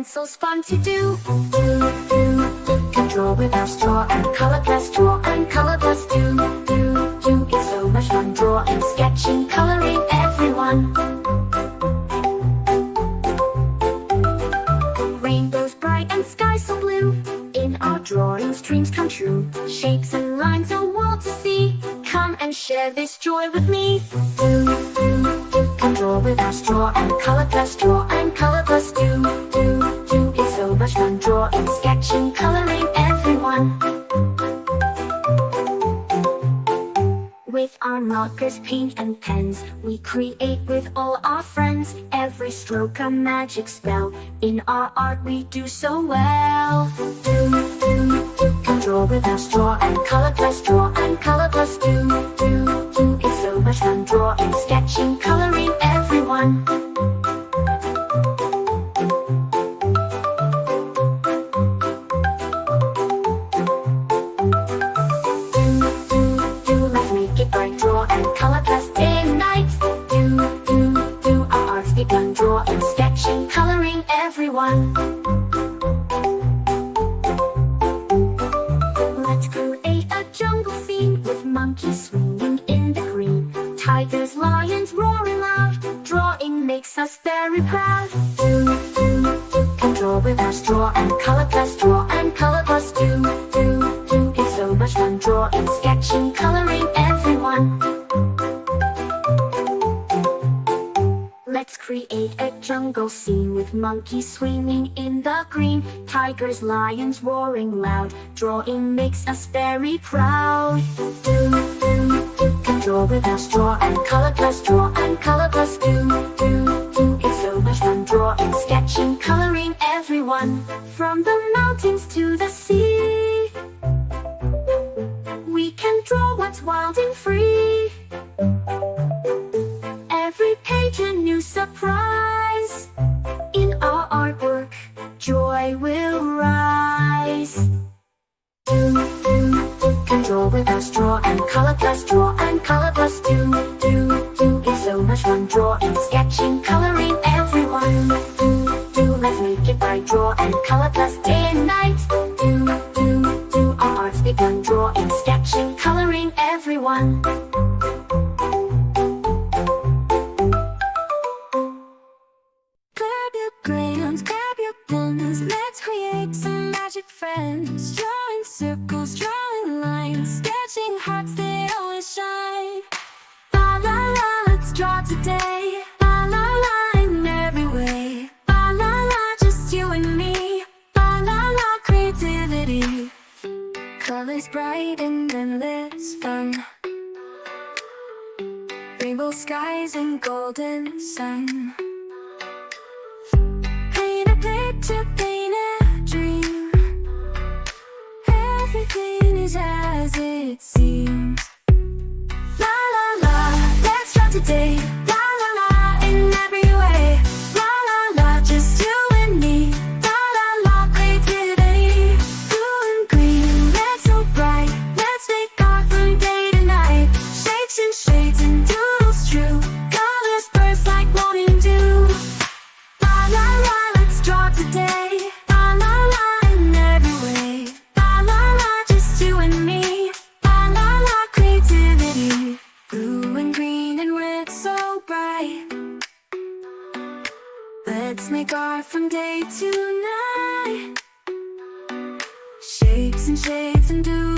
pencil's fun to do. Can draw with our straw and color plus draw and color plus do. It's so much fun drawing, sketching, coloring, everyone. Rainbows bright and skies so blue. In our drawings dreams come true. Shapes and lines a world to see. Come and share this joy with me. Can draw with our straw and color plus draw and color plus do. It's so much fun drawing, sketching, coloring, everyone. With our markers, paint and pens, we create with all our friends. Every stroke a magic spell. In our art we do so well. Can draw with our straw and color plus draw and color plus do. It's so much fun drawing, sketching, coloring, everyone. Let's make it bright, draw and color plus day and night. Our art's begun, drawing, sketching, coloring, everyone. Let's create a jungle scene with monkeys swinging in the green. Tigers, lions roaring loud. Drawing makes us very proud. Can draw with our straw and color plus draw and color plus do. It's so much fun drawing, sketching, coloring, everyone. Let's create a jungle scene with monkeys swinging in the green. Tigers, lions roaring loud. Drawing makes us very proud. Can draw with our straw and color plus draw and color plus do. It's so much fun drawing, sketching, coloring, everyone. From the mountains to the sea, we can draw what's wild and free. Every page a new surprise. In our artwork, joy will rise. Can draw with our straw and color plus draw and color plus do. It's so much fun drawing, sketching, coloring, everyone. Let's make it bright, draw and color plus day and night. Our art's begun, drawing, sketching, coloring, everyone. Grab your crayons, grab your pens, let's create some magic friends. Drawing circles, drawing lines, sketching hearts that always shine. La la la, let's draw today. La la la, in every way. La la la, just you and me. La la la, creativity. Colors bright and endless fun. Rainbow skies and golden sun. Paint a picture, paint a dream. Everything is as it seems. La la la, let's draw today. La la la, in every way. La la la, just you and me. La la la, creativity. Blue and green, red so bright. Let's make art from day to night. Shapes and shades and doodles true. Colors burst like morning dew. La la la, let's draw today. La la la, in every way. La la la, just you and me. La la la, creativity. Blue and green and red so bright. Let's make art from day to night. Shapes and shades and do